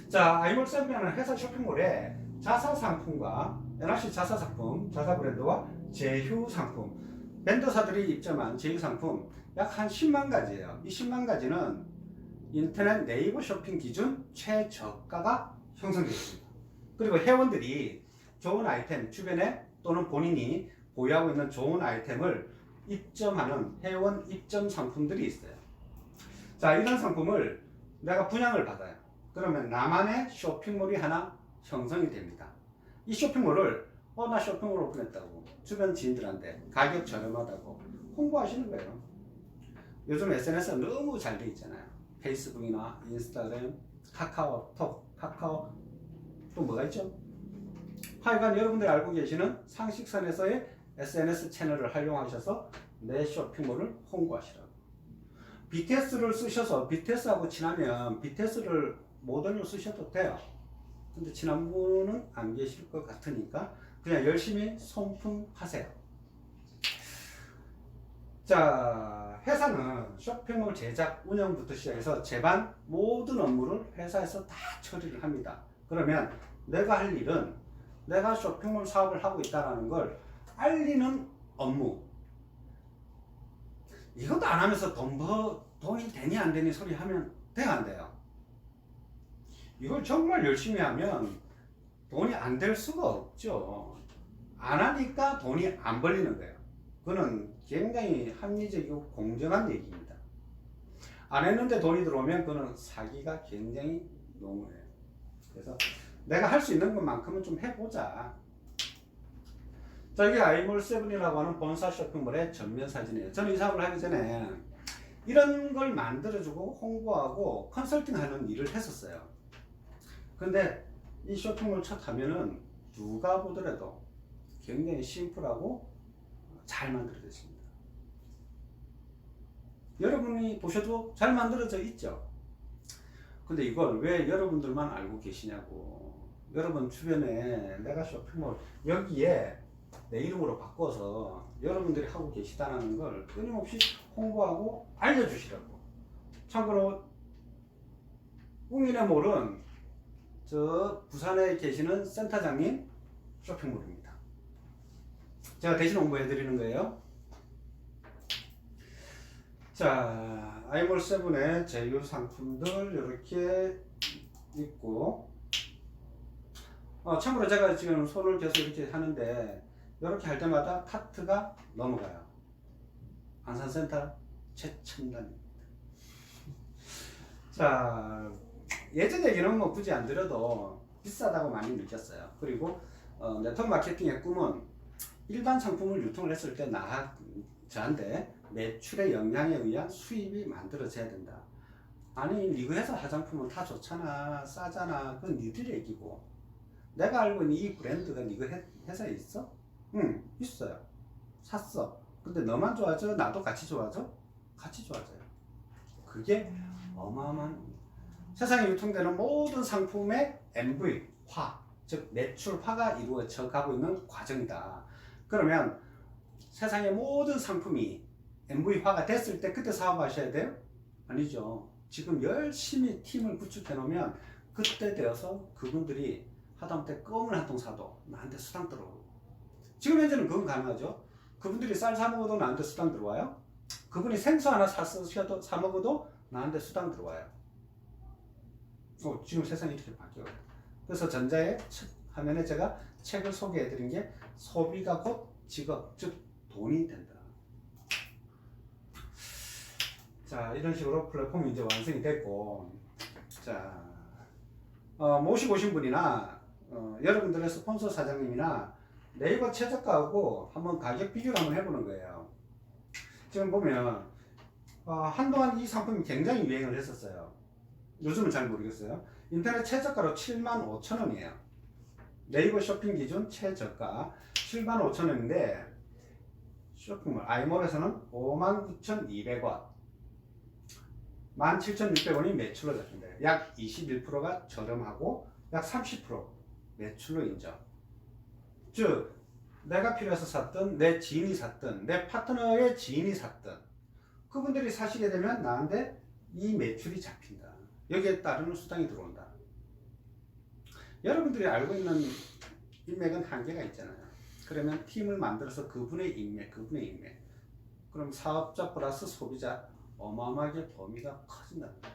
자, 아이몰 7이라는 회사 쇼핑몰에 자사 상품과 NRC 자사 상품, 자사 브랜드와 제휴 상품, 벤더사들이 입점한 제휴 상품 약 한 10만 가지예요. 이 10만 가지는 인터넷 네이버 쇼핑 기준 최저가가 형성되어 있습니다. 그리고 회원들이 좋은 아이템, 주변에 또는 본인이 보유하고 있는 좋은 아이템을 입점하는 회원 입점 상품들이 있어요. 자, 이런 상품을 내가 분양을 받아요. 그러면 나만의 쇼핑몰이 하나 형성이 됩니다. 이 쇼핑몰을 나 쇼핑몰 오픈했다고 주변 지인들한테 가격 저렴하다고 홍보하시는 거예요. 요즘 SNS 너무 잘 돼 있잖아요. 페이스북이나 인스타그램, 카카오톡, 또 뭐가 있죠? 하여간 여러분들이 알고 계시는 상식선에서의 SNS 채널을 활용하셔서 내 쇼핑몰을 홍보하시라고. BTS를 쓰셔서 BTS하고 친하면 BTS를 모델로 쓰셔도 돼요. 근데 친한 분은 안 계실 것 같으니까 그냥 열심히 손품하세요. 자, 회사는 쇼핑몰 제작, 운영부터 시작해서 제반 모든 업무를 회사에서 다 처리를 합니다. 그러면 내가 할 일은 내가 쇼핑몰 사업을 하고 있다는 걸 알리는 업무. 이것도 안 하면서 돈이 되니 안 되니 소리 하면 돼요, 안 돼요? 이걸 정말 열심히 하면 돈이 안 될 수가 없죠. 안 하니까 돈이 안 벌리는 거예요. 그거는 굉장히 합리적이고 공정한 얘기입니다. 안 했는데 돈이 들어오면 그거는 사기가 굉장히 농후해요. 그래서 내가 할 수 있는 것만큼은 좀 해보자. 자, 이게 아이몰 7이라고 하는 본사 쇼핑몰의 전면 사진이에요. 저는 이 사업을 하기 전에 이런 걸 만들어주고 홍보하고 컨설팅하는 일을 했었어요. 근데 이 쇼핑몰 첫 화면은 누가 보더라도 굉장히 심플하고 잘 만들어져 있습니다. 여러분이 보셔도 잘 만들어져 있죠. 근데 이걸 왜 여러분들만 알고 계시냐고. 여러분 주변에 내가 쇼핑몰 여기에 내 이름으로 바꿔서 여러분들이 하고 계시다는 걸 끊임없이 홍보하고 알려주시라고. 참고로 웅인의 몰은 저 부산에 계시는 센터장님 쇼핑몰입니다. 제가 대신 홍보해 드리는 거예요. 자, 아이몰7의 제휴 상품들 이렇게 있고, 참고로 제가 지금 손을 계속 이렇게 하는데 이렇게 할 때마다 카트가 넘어가요. 안산센터 최첨단입니다. 자, 예전 얘기는 뭐 굳이 안 드려도 비싸다고 많이 느꼈어요. 그리고 네트워크 마케팅의 꿈은 일반 상품을 유통을 했을 때 저한테 매출의 영향에 의한 수입이 만들어져야 된다. 아니, 니그 회사 화장품은 다 좋잖아, 싸잖아, 그건 니들 얘기고, 내가 알고 있는 이 브랜드가 니그 회사에 있어? 응, 있어요. 샀어. 근데 너만 좋아져? 나도 같이 좋아져? 같이 좋아져요. 그게 어마어마한 겁니다. 세상에 유통되는 모든 상품의 MV화, 즉 매출화가 이루어져 가고 있는 과정이다. 그러면 세상의 모든 상품이 MV화가 됐을 때 그때 사업하셔야 돼요? 아니죠. 지금 열심히 팀을 구축해 놓으면 그때 되어서 그분들이 하다못해 껌을 한 통 사도 나한테 수당 들어오고, 지금 현재는 그건 가능하죠. 그분들이 쌀 사 먹어도 나한테 수당 들어와요. 그분이 생수 하나 사 먹어도 나한테 수당 들어와요. 지금 세상이 이렇게 바뀌어요. 그래서 전자의 화면에 제가 책을 소개해 드린 게 소비가 곧 직업, 즉 돈이 된다. 자, 이런 식으로 플랫폼이 이제 완성이 됐고, 자, 모시고 오신 분이나 여러분들의 스폰서 사장님이나 네이버 최저가하고 한번 가격 비교를 한번 해보는 거예요. 지금 보면 한동안 이 상품이 굉장히 유행을 했었어요. 요즘은 잘 모르겠어요. 인터넷 최저가로 75,000원이에요. 네이버 쇼핑 기준 최저가 75,000원인데 쇼핑몰 아이몰에서는 59,200원, 17,600원이 매출로 잡힌다. 약 21%가 저렴하고 약 30% 매출로 인정. 즉 내가 필요해서 샀든 내 지인이 샀든 내 파트너의 지인이 샀든 그분들이 사시게 되면 나한테 이 매출이 잡힌다. 여기에 따르는 수당이 들어온다. 여러분들이 알고 있는 인맥은 한계가 있잖아요. 그러면 팀을 만들어서 그분의 인맥. 그럼 사업자 플러스 소비자 어마어마하게 범위가 커진답니다.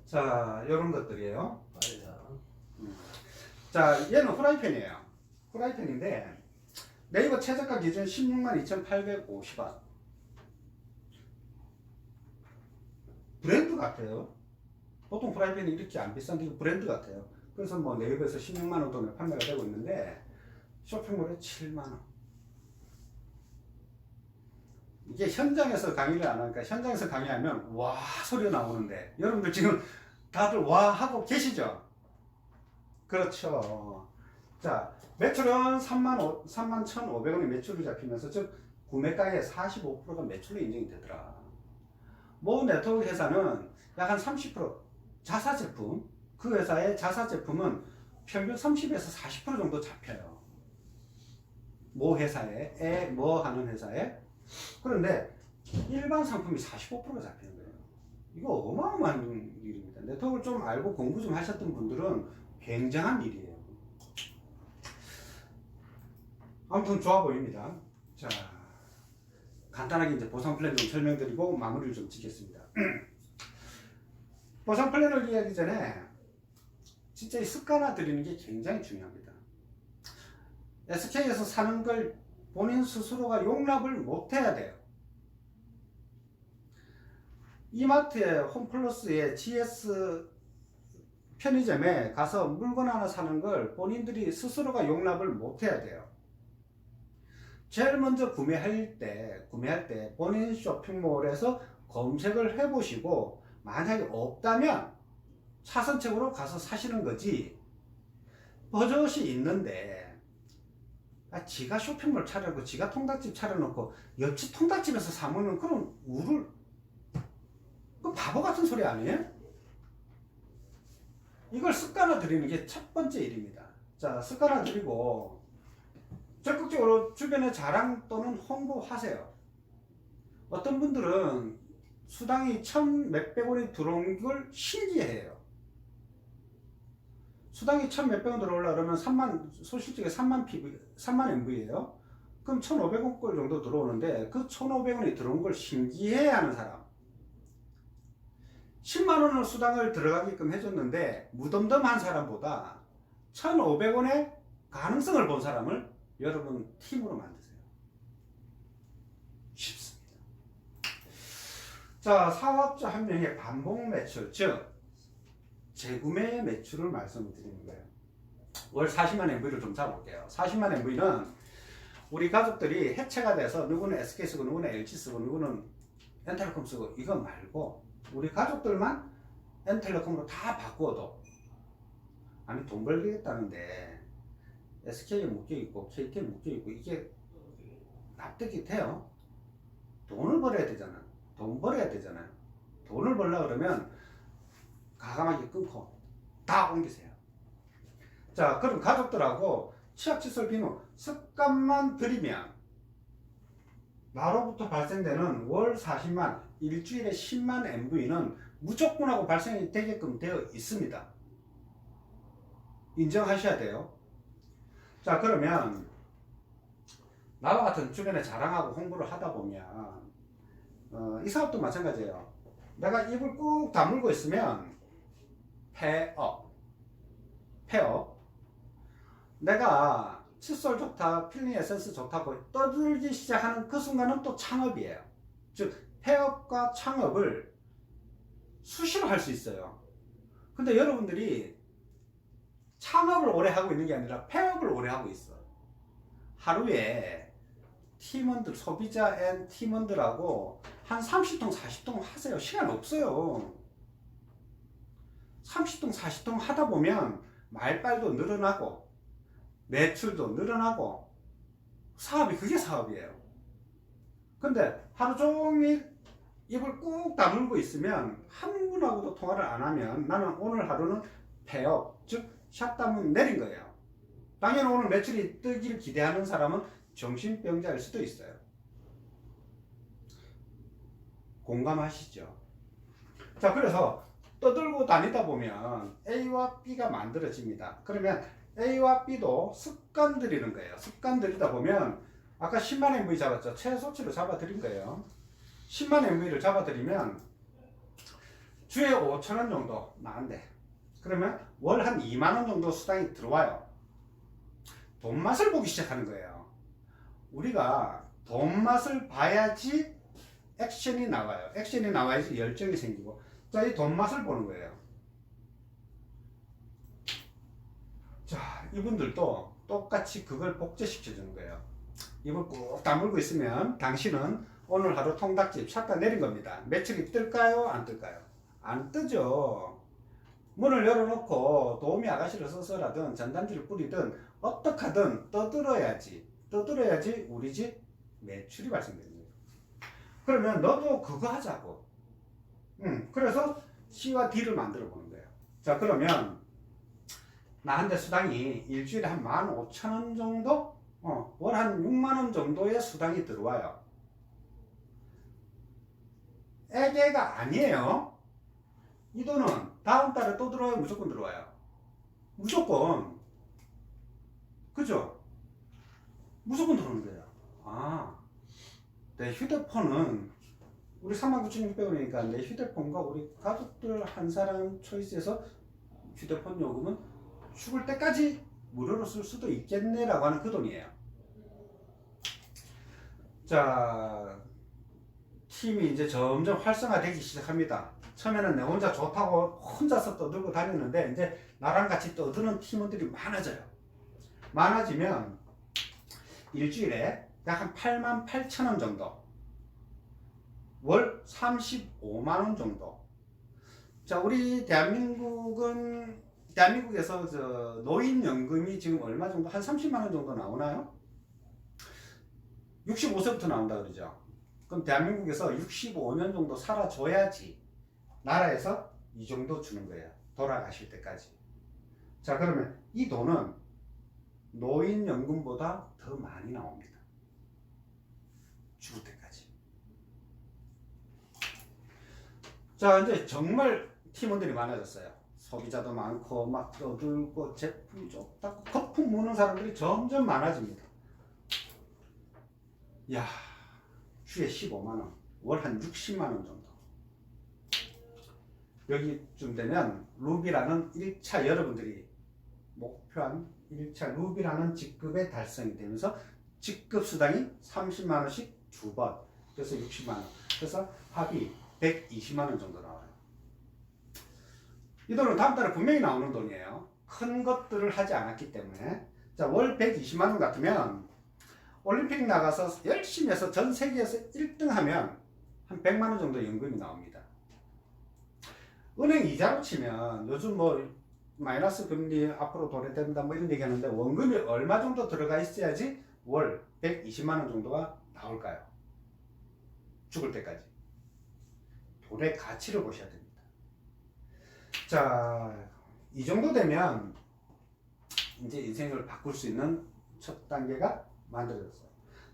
자, 이런 것들이에요. 자, 얘는 후라이팬이에요. 후라이팬인데 네이버 최저가 기준 162,850원. 브랜드 같아요. 보통 프라이팬이 이렇게 안 비싼데 브랜드 같아요. 그래서 뭐 네이버에서 16만원 돈에 판매가 되고 있는데 쇼핑몰에 7만원. 이게 현장에서 강의를 안 하니까, 현장에서 강의하면 와 소리가 나오는데 여러분들 지금 다들 와 하고 계시죠? 그렇죠. 자, 매출은 31,500원이 매출로 잡히면서 즉 구매가의 45%가 매출로 인정이 되더라. 모 네트워크 회사는 약 한 30% 자사 제품, 그 회사의 자사 제품은 평균 30에서 40% 정도 잡혀요. 모 회사에, 뭐 하는 회사에. 그런데 일반 상품이 45%가 잡히는 거예요. 이거 어마어마한 일입니다. 네트워크를 좀 알고 공부 좀 하셨던 분들은 굉장한 일이에요. 아무튼 좋아 보입니다. 자, 간단하게 이제 보상 플랜 좀 설명드리고 마무리를 좀 짓겠습니다. 보상 플랜을 이해하기 전에 진짜 이 습관화 드리는 게 굉장히 중요합니다. SK에서 사는 걸 본인 스스로가 용납을 못해야 돼요. 이마트에, 홈플러스에, GS 편의점에 가서 물건 하나 사는 걸 본인들이 스스로가 용납을 못해야 돼요. 제일 먼저 구매할 때 본인 쇼핑몰에서 검색을 해보시고 만약에 없다면 차선책으로 가서 사시는 거지, 버젓이 있는데 지가 쇼핑몰 차려놓고 지가 통닭집 차려놓고 옆집 통닭집에서 사먹는 그런 그 바보 같은 소리 아니에요? 이걸 습관화 드리는 게 첫 번째 일입니다. 자, 습관화 드리고 적극적으로 주변에 자랑 또는 홍보하세요. 어떤 분들은 수당이 1,000몇백 원이 들어온 걸 신기해요. 수당이 1,000몇백 원 들어오려고 그러면 소실적에 3만 MV예요. 그럼 1,500원 꼴 정도 들어오는데 그 1,500원이 들어온 걸 신기해하는 사람, 10만 원을 수당을 들어가게끔 해줬는데 무덤덤한 사람보다 1,500원의 가능성을 본 사람을 여러분 팀으로 만드세요. 쉽습니다. 자, 사업자 한 명의 반복 매출, 즉 재구매 매출을 말씀드리는 거예요. 월 40만 MV를 좀 잡아볼게요. 40만 MV는 우리 가족들이 해체가 돼서 누구는 SK 쓰고 누구는 LG 쓰고 누구는 엔텔레콤 쓰고 이거 말고 우리 가족들만 엔텔레콤으로 다 바꾸어도, 아니 돈 벌겠다는데 SK에 묶여있고 KT에 묶여있고 이게 납득이 돼요? 돈을 벌어야 되잖아. 돈 벌어야 되잖아요. 돈을 벌려고 그러면 과감하게 끊고 다 옮기세요. 자, 그럼 가족들하고 취약시설 비누 습관만 들이면 나로부터 발생되는 월 40만, 일주일에 10만 MV는 무조건하고 발생이 되게끔 되어 있습니다. 인정하셔야 돼요. 자, 그러면 나와 같은 주변에 자랑하고 홍보를 하다 보면 이 사업도 마찬가지예요. 내가 입을 꾹 다물고 있으면 폐업. 내가 칫솔 좋다, 필링 에센스 좋다고 떠들기 시작하는 그 순간은 또 창업이에요. 즉 폐업과 창업을 수시로 할 수 있어요. 근데 여러분들이 창업을 오래 하고 있는 게 아니라 폐업을 오래 하고 있어. 하루에 팀원들, 소비자 앤 팀원들하고 한 30통, 40통 하세요. 시간 없어요. 30통, 40통 하다 보면 말빨도 늘어나고 매출도 늘어나고 사업이 그게 사업이에요. 근데 하루 종일 입을 꾹 다물고 있으면 한 분하고도 통화를 안 하면 나는 오늘 하루는 폐업, 즉 샷다운 내린 거예요. 당연히 오늘 매출이 뜨길 기대하는 사람은 정신병자일 수도 있어요. 공감하시죠? 자, 그래서 떠들고 다니다 보면 A와 B가 만들어집니다. 그러면 A와 B도 습관 들이는 거예요. 습관 들이다 보면 아까 10만 MV 잡았죠? 최소치로 잡아드린 거예요. 10만 MV를 잡아드리면 주에 5,000원 정도 나간대. 그러면 월 한 2만 원 정도 수당이 들어와요. 돈 맛을 보기 시작하는 거예요. 우리가 돈 맛을 봐야지 액션이 나와요. 액션이 나와야지 열정이 생기고, 자, 이 돈 맛을 보는 거예요. 자, 이분들도 똑같이 그걸 복제시켜 주는 거예요. 입을 꾹 다물고 있으면 당신은 오늘 하루 통닭집 샷다 내린 겁니다. 매출이 뜰까요? 안 뜰까요? 안 뜨죠. 문을 열어놓고 도우미 아가씨를 써서라든 전단지를 뿌리든 어떻게 하든 떠들어야지 우리 집 매출이 발생되는 거예요. 그러면 너도 그거 하자고. 그래서 C와 D를 만들어 보는 거예요. 자, 그러면 나한테 수당이 일주일에 한 15,000원 정도? 월 한 6만원 정도의 수당이 들어와요. 애개가 아니에요. 이 돈은 다음 달에 또 들어와요? 무조건 들어와요? 무조건. 그죠? 무조건 들어오는 거예요. 아, 내 휴대폰은 우리 39,600원이니까 내 휴대폰과 우리 가족들 한 사람 초이스에서 휴대폰 요금은 죽을 때까지 무료로 쓸 수도 있겠네라고 하는 그 돈이에요. 자, 팀이 이제 점점 활성화되기 시작합니다. 처음에는 내 혼자 좋다고 혼자서 떠들고 다녔는데 이제 나랑 같이 떠드는 팀원들이 많아져요. 많아지면 일주일에 약 한 88,000원 정도, 월 35만원 정도. 자, 우리 대한민국에서 저 노인연금이 지금 얼마 정도? 한 30만원 정도 나오나요? 65세부터 나온다 그러죠. 그럼 대한민국에서 65년 정도 살아줘야지 나라에서 이 정도 주는 거예요. 돌아가실 때까지. 자, 그러면 이 돈은 노인연금보다 더 많이 나옵니다. 죽을 때까지. 자, 이제 정말 팀원들이 많아졌어요. 소비자도 많고 막 떠들고 제품 좋다고 거품 무는 사람들이 점점 많아집니다. 야, 주에 15만원, 월 한 60만원 정도. 여기쯤 되면 루비라는 1차 여러분들이 목표한 1차 루비라는 직급에 달성이 되면서 직급 수당이 30만원씩 두 번, 그래서 60만원, 그래서 합이 120만원 정도 나와요. 이 돈은 다음 달에 분명히 나오는 돈이에요. 큰 것들을 하지 않았기 때문에. 자, 월 120만원 같으면 올림픽 나가서 열심히 해서 전 세계에서 1등 하면 한 100만원 정도 연금이 나옵니다. 은행 이자로 치면 요즘 뭐 마이너스 금리 앞으로 도래된다 뭐 이런 얘기 하는데 원금이 얼마 정도 들어가 있어야지 월 120만원 정도가 나올까요? 죽을 때까지. 돈의 가치를 보셔야 됩니다. 자, 이 정도 되면 이제 인생을 바꿀 수 있는 첫 단계가 만들어졌어요.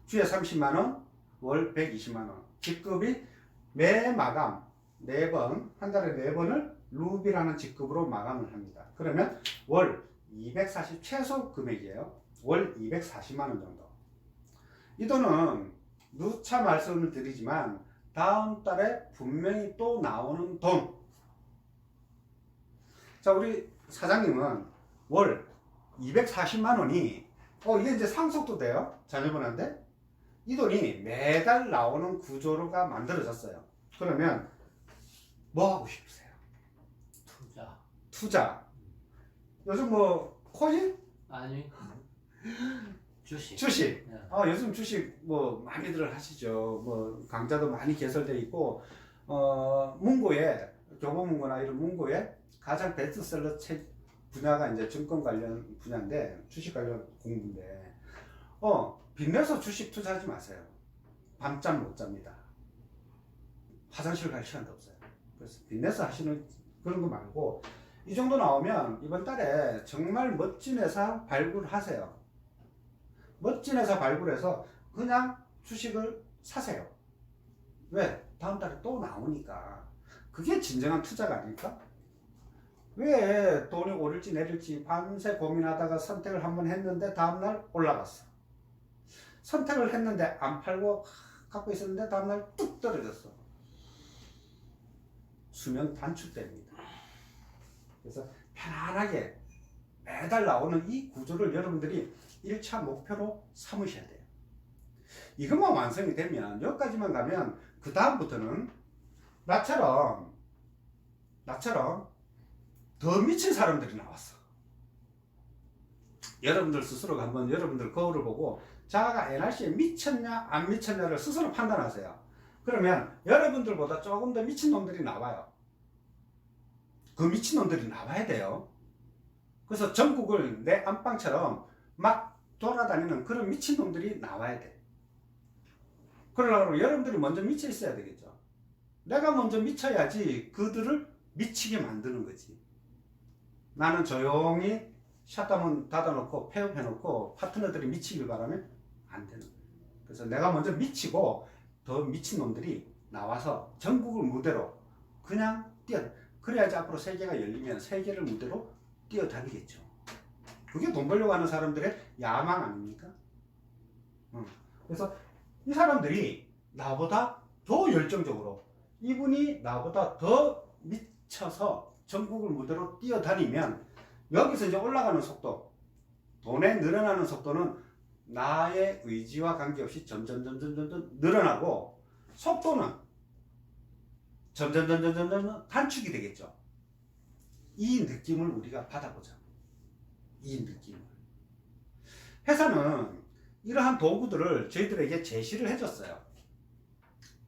주에 30만원, 월 120만원. 직급이 매 마감 4번, 한 달에 4번을 루비라는 직급으로 마감을 합니다. 그러면 월 240 최소 금액이에요. 월 240만원 정도. 이 돈은 누차 말씀을 드리지만 다음 달에 분명히 또 나오는 돈. 자, 우리 사장님은 월 240만원이 이게 이제 상속도 돼요. 자녀분한테. 이 돈이 매달 나오는 구조가 만들어졌어요. 그러면 뭐 하고 싶으세요? 투자. 요즘 뭐 코인?
아니.
주식.
네.
요즘 주식 뭐 많이들 하시죠. 뭐 강좌도 많이 개설되어 있고 문고에 교보문고나 이런 문고에 가장 베스트셀러 책 분야가 이제 증권 관련 분야인데 주식 관련 공부인데 빚내서 주식 투자하지 마세요. 밤잠 못 잡니다. 화장실 갈 시간도 없어요. 그래서 빚내서 하시는 그런 거 말고 이 정도 나오면 이번 달에 정말 멋진 회사 발굴하세요. 멋진 회사 발굴해서 그냥 주식을 사세요. 왜? 다음 달에 또 나오니까. 그게 진정한 투자가 아닐까? 왜 돈이 오를지 내릴지 밤새 고민하다가 선택을 한번 했는데 다음날 올라갔어. 선택을 했는데 안 팔고 갖고 있었는데 다음날 뚝 떨어졌어. 수명 단축됩니다. 그래서 편안하게 매달 나오는 이 구조를 여러분들이 1차 목표로 삼으셔야 돼요. 이것만 완성이 되면 여기까지만 가면 그 다음부터는 나처럼 더 미친 사람들이 나왔어. 여러분들 스스로가 한번 여러분들 거울을 보고 자아가 NRC에 미쳤냐 안 미쳤냐를 스스로 판단하세요. 그러면 여러분들보다 조금 더 미친 놈들이 나와요. 그 미친 놈들이 나와야 돼요. 그래서 전국을 내 안방처럼 막 돌아다니는 그런 미친 놈들이 나와야 돼. 그러려고 여러분들이 먼저 미쳐 있어야 되겠죠. 내가 먼저 미쳐야지 그들을 미치게 만드는 거지. 나는 조용히 샷다문 닫아놓고 폐업해놓고 파트너들이 미치길 바라면 안 되는 거예요. 그래서 내가 먼저 미치고 더 미친 놈들이 나와서 전국을 무대로 그냥 그래야지 앞으로 세계가 열리면 세계를 무대로 뛰어다니겠죠. 그게 돈 벌려고 하는 사람들의 야망 아닙니까? 그래서 이 사람들이 나보다 더 열정적으로 이분이 나보다 더 미쳐서 전국을 무대로 뛰어다니면 여기서 이제 올라가는 속도, 돈의 늘어나는 속도는 나의 의지와 관계없이 점점 늘어나고 속도는 점점 단축이 되겠죠. 이 느낌을 우리가 받아보자. 이 느낌을. 회사는 이러한 도구들을 저희들에게 제시를 해줬어요.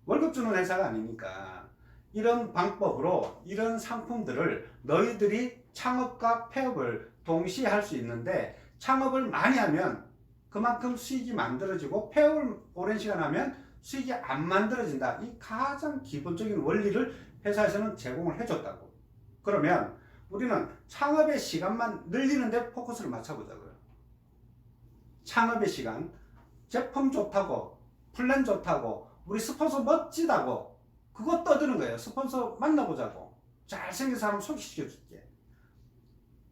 월급 주는 회사가 아니니까 이런 방법으로 이런 상품들을 너희들이 창업과 폐업을 동시에 할 수 있는데 창업을 많이 하면 그만큼 수익이 만들어지고 폐업을 오랜 시간 하면 수익이 안 만들어진다. 이 가장 기본적인 원리를 회사에서는 제공을 해줬다고. 그러면 우리는 창업의 시간만 늘리는데 포커스를 맞춰보자고요. 창업의 시간, 제품 좋다고, 플랜 좋다고, 우리 스폰서 멋지다고 그거 떠드는 거예요. 스폰서 만나보자고. 잘생긴 사람 소개시켜줄게.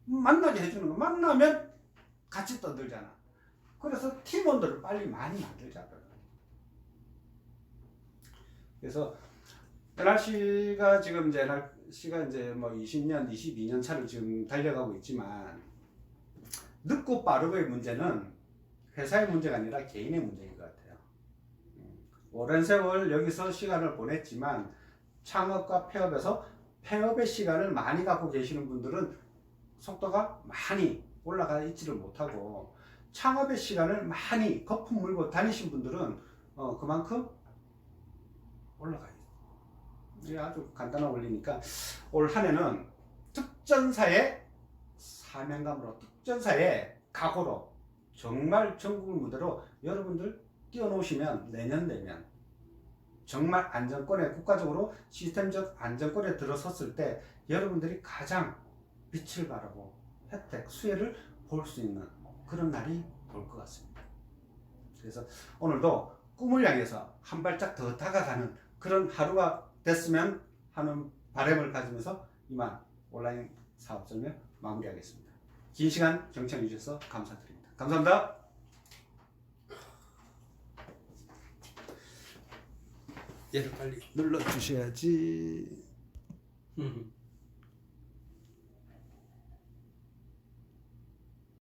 만나게 해주는 거. 만나면 같이 떠들잖아. 그래서 팀원들을 빨리 많이 만들자고요. 그래서 NRC가 지금 이제 NRC가 이제 뭐 20년, 22년 차를 지금 달려가고 있지만 늦고 빠르고의 문제는 회사의 문제가 아니라 개인의 문제인 것 같아요. 오랜 세월 여기서 시간을 보냈지만 창업과 폐업에서 폐업의 시간을 많이 갖고 계시는 분들은 속도가 많이 올라가 있지를 못하고 창업의 시간을 많이 거품 물고 다니신 분들은 그만큼 올라가요. 이게 아주 간단한 원리니까 올 한 해는 특전사의 사명감으로 특전사의 각오로 정말 전국을 무대로 여러분들 뛰어놓으시면 내년 되면 정말 안정권에 국가적으로 시스템적 안정권에 들어섰을 때 여러분들이 가장 빛을 발하고 혜택, 수혜를 볼 수 있는 그런 날이 올 것 같습니다. 그래서 오늘도 꿈을 향해서 한 발짝 더 다가가는 그런 하루가 됐으면 하는 바람을 가지면서 이만 온라인 사업설명 마무리하겠습니다. 긴 시간 경청해 주셔서 감사드립니다. 감사합니다. 얘를 빨리 눌러 주셔야지.